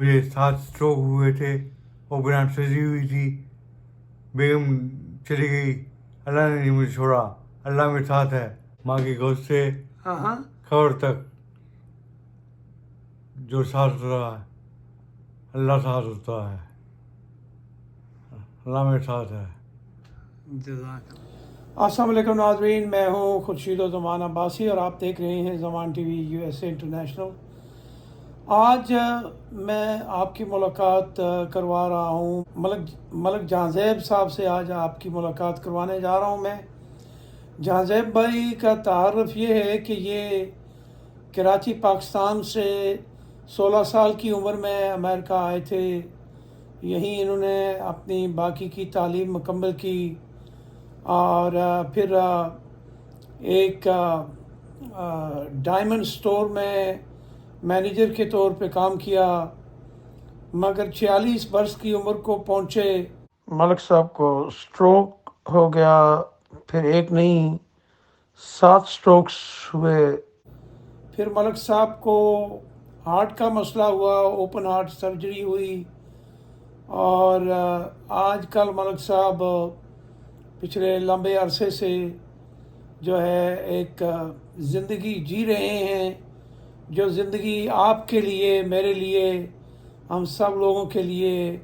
مجھے 7 اسٹروک ہوئے تھے، اوپن سرجری ہوئی تھی، بیگم چلی گئی، اللہ نے نہیں مجھے چھوڑا، اللہ میرے ساتھ ہے، ماں کی گود سے خبر تک جو ساتھ ہوتا ہے اللہ ساتھ ہوتا ہے، اللہ میرے ساتھ ہے۔ جزاک اللہ۔ السلام علیکم ناظرین، میں ہوں خورشید زمان عباسی اور آپ دیکھ رہے ہیں زمان T V U S A international. آج میں آپ کی ملاقات کروا رہا ہوں ملک جہاں زیب صاحب سے۔ آج آپ کی ملاقات کروانے جا رہا ہوں میں۔ جہاں زیب بھائی کا تعارف یہ ہے کہ یہ کراچی پاکستان سے 16 سال کی عمر میں امریکہ آئے تھے۔ یہیں انہوں نے اپنی باقی کی تعلیم مکمل کی اور پھر ایک ڈائمنڈ سٹور میں مینیجر کے طور پہ کام کیا، مگر 46 برس کی عمر کو پہنچے ملک صاحب کو سٹروک ہو گیا۔ پھر ایک نہیں 7 سٹروکس ہوئے۔ پھر ملک صاحب کو ہارٹ کا مسئلہ ہوا، اوپن ہارٹ سرجری ہوئی، اور آج کل ملک صاحب پچھلے لمبے عرصے سے جو ہے ایک زندگی جی رہے ہیں، جو زندگی آپ کے لیے، میرے لیے، ہم سب لوگوں کے لیے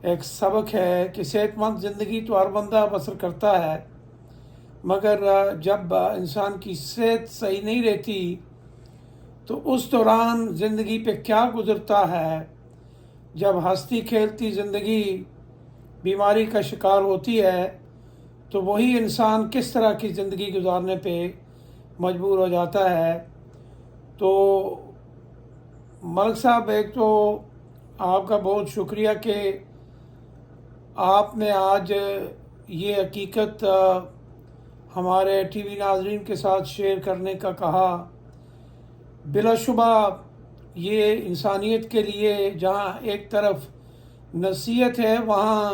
ایک سبق ہے کہ صحت مند زندگی تو ہر بندہ بسر کرتا ہے، مگر جب انسان کی صحت صحیح نہیں رہتی تو اس دوران زندگی پہ کیا گزرتا ہے۔ جب ہنستی کھیلتی زندگی بیماری کا شکار ہوتی ہے تو وہی انسان کس طرح کی زندگی گزارنے پہ مجبور ہو جاتا ہے۔ تو ملک صاحب، ایک تو آپ کا بہت شکریہ کہ آپ نے آج یہ حقیقت ہمارے ٹی وی ناظرین کے ساتھ شیئر کرنے کا کہا۔ بلا شبہ یہ انسانیت کے لیے جہاں ایک طرف نصیحت ہے، وہاں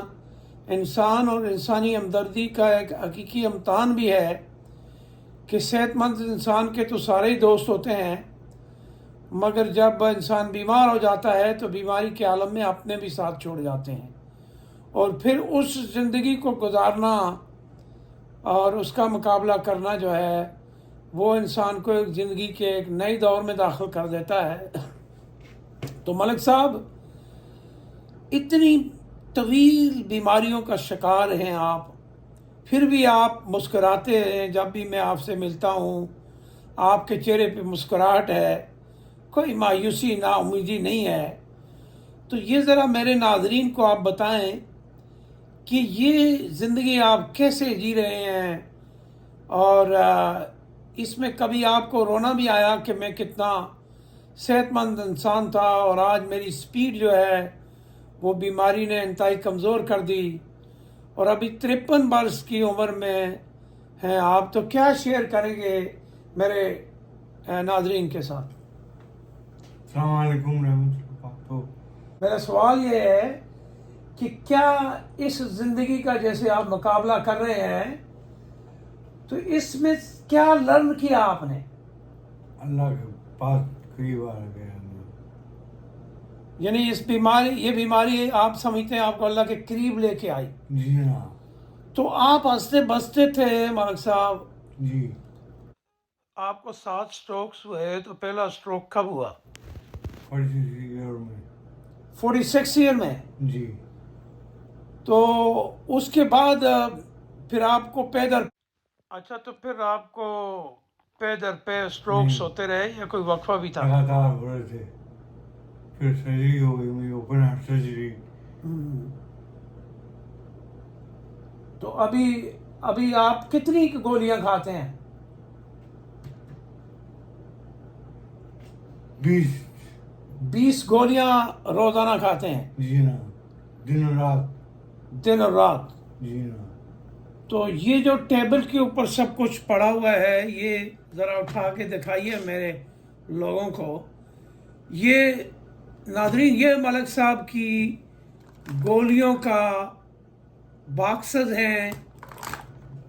انسان اور انسانی ہمدردی کا ایک حقیقی امتحان بھی ہے کہ صحت مند انسان کے تو سارے ہی دوست ہوتے ہیں، مگر جب انسان بیمار ہو جاتا ہے تو بیماری کے عالم میں اپنے بھی ساتھ چھوڑ جاتے ہیں، اور پھر اس زندگی کو گزارنا اور اس کا مقابلہ کرنا جو ہے وہ انسان کو ایک زندگی کے ایک نئے دور میں داخل کر دیتا ہے۔ تو ملک صاحب، اتنی طویل بیماریوں کا شکار ہیں آپ، پھر بھی آپ مسکراتے ہیں۔ جب بھی میں آپ سے ملتا ہوں آپ کے چہرے پہ مسکراہٹ ہے، کوئی مایوسی نا امیدی نہیں ہے۔ تو یہ ذرا میرے ناظرین کو آپ بتائیں کہ یہ زندگی آپ کیسے جی رہے ہیں، اور اس میں کبھی آپ کو رونا بھی آیا کہ میں کتنا صحت مند انسان تھا اور آج میری سپیڈ جو ہے وہ بیماری نے انتہائی کمزور کر دی، اور ابھی 53 برس کی عمر میں ہیں آپ، تو کیا شیئر کریں گے میرے ناظرین کے ساتھ؟ السلام علیکم رحمۃ اللہ وبرکاتہ۔ میرا سوال یہ ہے کہ کیا اس زندگی کا جیسے آپ مقابلہ کر رہے ہیں تو اس میں کیا لرن کیا آپ نے؟ اللہ کے پاس قریب آ گیا ہم، یعنی یہ بیماری آپ سمجھتے ہیں آپ کو اللہ کے قریب لے کے آئی؟ جی ہاں تو آپ ہنستے بستے تھے ملک صاحب، جی۔ آپ کو 7 سٹروکس ہوئے، تو پہلا سٹروک کب ہوا؟ 46 ایئر میں 46 ایئر میں؟ جی۔ تو اس کے بعد پھر آپ کو اچھا، تو پھر آپ کو پے در پے سٹروکس ہوتے رہے یا کوئی وقفہ بھی تھا؟ لگاتار ہو رہے تھے، پھر سرجری ہو گئی میری، اوپن ہارٹ سرجری۔ تو ابھی آپ کتنی گولیاں کھاتے ہیں؟ 20 گولیاں روزانہ کھاتے ہیں؟ جی ہاں، دن اور رات۔ دن اور رات؟ جی ہاں۔ تو یہ جو ٹیبل کے اوپر سب کچھ پڑا ہوا ہے، یہ ذرا اٹھا کے دکھائیے میرے لوگوں کو۔ یہ ناظرین، یہ ملک صاحب کی گولیوں کا باکسز ہیں،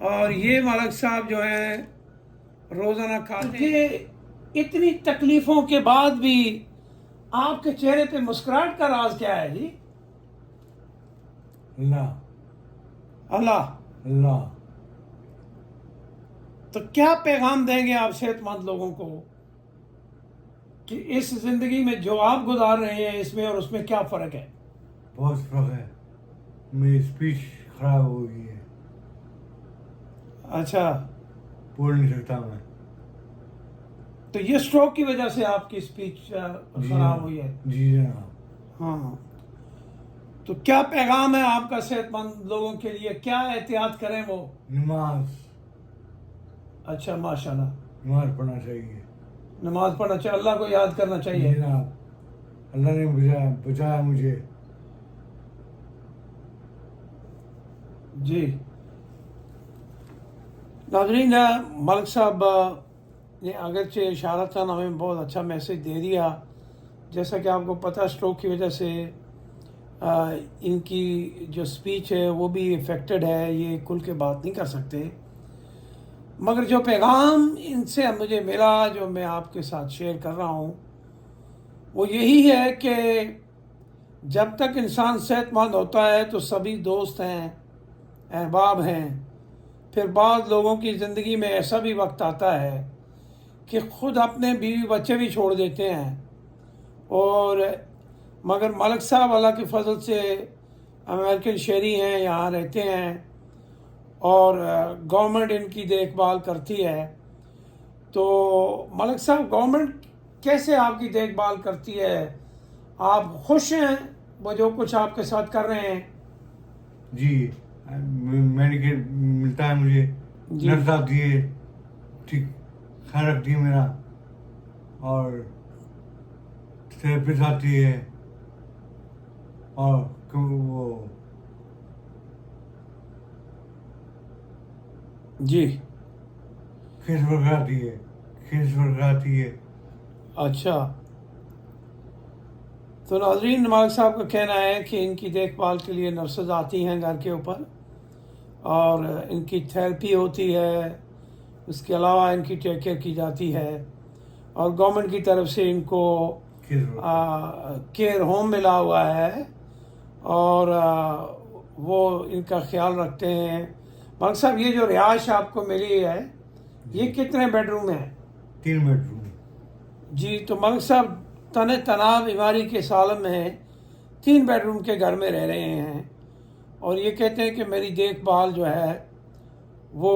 اور یہ ملک صاحب جو ہیں روزانہ کھاتے ہیں۔ اتنی تکلیفوں کے بعد بھی آپ کے چہرے پہ مسکراہٹ کا راز کیا ہے جی؟ اللہ اللہ تو کیا پیغام دیں گے آپ صحت مند لوگوں کو کہ اس زندگی میں جو آپ گزار رہے ہیں اس میں اور اس میں کیا فرق ہے؟ بہت فرق ہے. میری اسپیچ خراب ہو گئی ہے, اچھا, بول نہیں سکتا میں. تو یہ سٹروک کی وجہ سے آپ کی اسپیچ خراب ہوئی ہے؟ جی جناب. ہاں, تو کیا پیغام ہے آپ کا صحت مند لوگوں کے لیے؟ کیا احتیاط کریں وہ؟ نماز اچھا, ماشاءاللہ, نماز پڑھنا چاہیے. نماز پڑھنا چاہیے, اللہ کو یاد کرنا جی چاہیے. جناب, اللہ نے بچایا مجھے. جی ناظرین, ملک صاحب نے اگرچہ اشارتاً ہمیں بہت اچھا میسج دے دیا. جیسا کہ آپ کو پتہ, سٹروک کی وجہ سے ان کی جو سپیچ ہے وہ بھی افیکٹڈ ہے, یہ کھل کے بات نہیں کر سکتے. مگر جو پیغام ان سے مجھے ملا, جو میں آپ کے ساتھ شیئر کر رہا ہوں, وہ یہی ہے کہ جب تک انسان صحت مند ہوتا ہے تو سبھی دوست ہیں, احباب ہیں. پھر بعض لوگوں کی زندگی میں ایسا بھی وقت آتا ہے کہ خود اپنے بیوی بچے بھی چھوڑ دیتے ہیں. اور مگر ملک صاحب اللہ کے فضل سے امریکن شہری ہیں, یہاں رہتے ہیں, اور گورنمنٹ ان کی دیکھ بھال کرتی ہے. تو ملک صاحب, گورنمنٹ کیسے آپ کی دیکھ بھال کرتی ہے؟ آپ خوش ہیں وہ جو کچھ آپ کے ساتھ کر رہے ہیں؟ جی, میڈیکل ملتا ہے مجھے, جی. نرس آتی ہے, ٹھیک خیال رکھتی ہے میرا, اور تھراپسٹ آتی ہے, اور وہ جی. کیس ورکر آتی ہے. اچھا, تو ناظرین, ملک صاحب کا کہنا ہے کہ ان کی دیکھ بھال کے لیے نرسز آتی ہیں گھر کے اوپر, اور ان کی تھیراپی ہوتی ہے. اس کے علاوہ ان کی ٹیک کیئر کی جاتی ہے, اور گورنمنٹ کی طرف سے ان کو کیئر ہوم ملا ہوا ہے, اور وہ ان کا خیال رکھتے ہیں. ملک صاحب, یہ جو رہائش آپ کو ملی ہے, یہ کتنے بیڈ روم ہے؟ 3 بیڈ روم. جی, تو ملک صاحب تناؤ بیماری کے سالم میں 3 بیڈ روم کے گھر میں رہ رہے ہیں, اور یہ کہتے ہیں کہ میری دیکھ بھال جو ہے وہ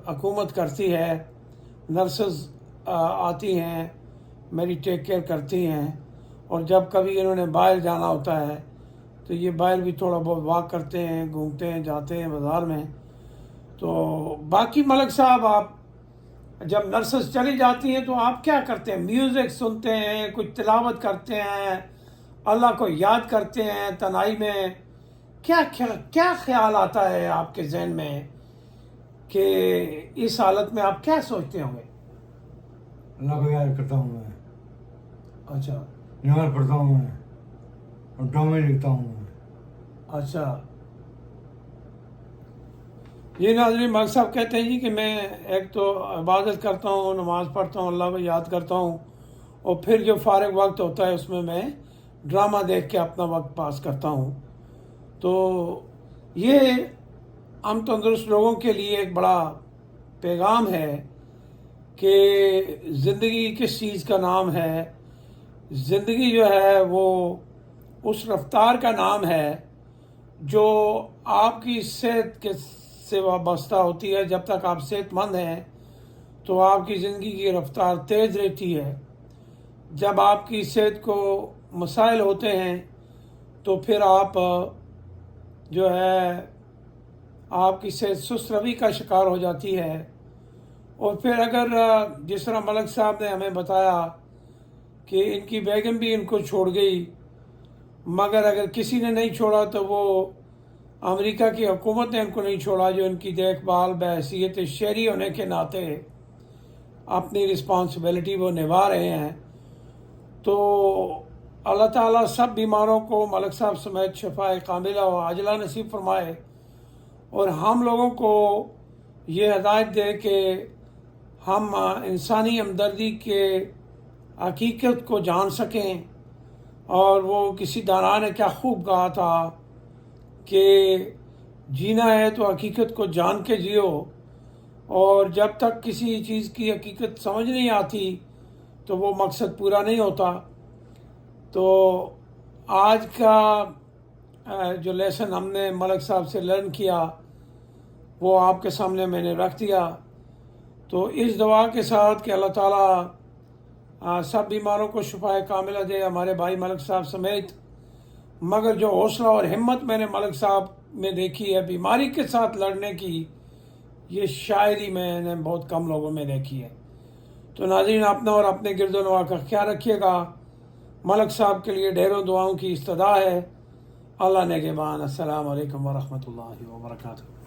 حکومت کرتی ہے, نرسز آتی ہیں, میری ٹیک کیئر کرتی ہیں. اور جب کبھی انہوں نے باہر جانا ہوتا ہے تو یہ باہر بھی تھوڑا بہت واک کرتے ہیں, گھومتے ہیں, جاتے ہیں بازار میں. تو باقی ملک صاحب, آپ جب نرسز چلی جاتی ہیں تو آپ کیا کرتے ہیں؟ میوزک سنتے ہیں, کچھ تلاوت کرتے ہیں, اللہ کو یاد کرتے ہیں تنہائی میں؟ کیا خیال آتا ہے آپ کے ذہن میں کہ اس حالت میں آپ کیا سوچتے ہوں گے؟ اللہ کو یاد کرتا ہوں میں. اچھا, نماز پڑھتا ہوں میں, اور ڈرامے لکھتا ہوں میں. اچھا. یہ ناظرین, ملک صاحب کہتے ہیں جی کہ میں ایک تو عبادت کرتا ہوں, نماز پڑھتا ہوں, اللہ کو یاد کرتا ہوں, اور پھر جو فارغ وقت ہوتا ہے اس میں ڈرامہ دیکھ کے اپنا وقت پاس کرتا ہوں. تو یہ ہم تندرست لوگوں کے لیے ایک بڑا پیغام ہے کہ زندگی کس چیز کا نام ہے. زندگی جو ہے وہ اس رفتار کا نام ہے جو آپ کی صحت کے سے وابستہ ہوتی ہے. جب تک آپ صحت مند ہیں تو آپ کی زندگی کی رفتار تیز رہتی ہے. جب آپ کی صحت کو مسائل ہوتے ہیں تو پھر آپ جو ہے آپ کی صحت سست روی کا شکار ہو جاتی ہے. اور پھر اگر جس طرح ملک صاحب نے ہمیں بتایا کہ ان کی بیگم بھی ان کو چھوڑ گئی, مگر اگر کسی نے نہیں چھوڑا تو وہ امریکہ کی حکومت نے ان کو نہیں چھوڑا, جو ان کی دیکھ بھال بحیثیت شہری ہونے کے ناطے اپنی رسپانسبلٹی وہ نبھا رہے ہیں. تو اللہ تعالیٰ سب بیماروں کو ملک صاحب سمیت شفا کاملہ و عاجلہ نصیب فرمائے, اور ہم لوگوں کو یہ ہدایت دے کہ ہم انسانی ہمدردی کے حقیقت کو جان سکیں. اور وہ کسی دانا نے کیا خوب کہا تھا کہ جینا ہے تو حقیقت کو جان کے جیو، اور جب تک کسی چیز کی حقیقت سمجھ نہیں آتی تو وہ مقصد پورا نہیں ہوتا. تو آج کا جو لیسن ہم نے ملک صاحب سے لرن کیا وہ آپ کے سامنے میں نے رکھ دیا. تو اس دعا کے ساتھ کہ اللہ تعالیٰ سب بیماروں کو شفائے کاملہ دے، ہمارے بھائی ملک صاحب سمیت. مگر جو حوصلہ اور ہمت میں نے ملک صاحب میں دیکھی ہے بیماری کے ساتھ لڑنے کی، یہ شاعری میں نے بہت کم لوگوں میں دیکھی ہے. تو ناظرین، اپنا اور اپنے گرد و نواح کا خیال رکھیے گا. ملک صاحب کے لیے ڈھیروں دعاؤں کی استدعا ہے. اللہ نگہبان. السلام علیکم ورحمۃ اللہ وبرکاتہ.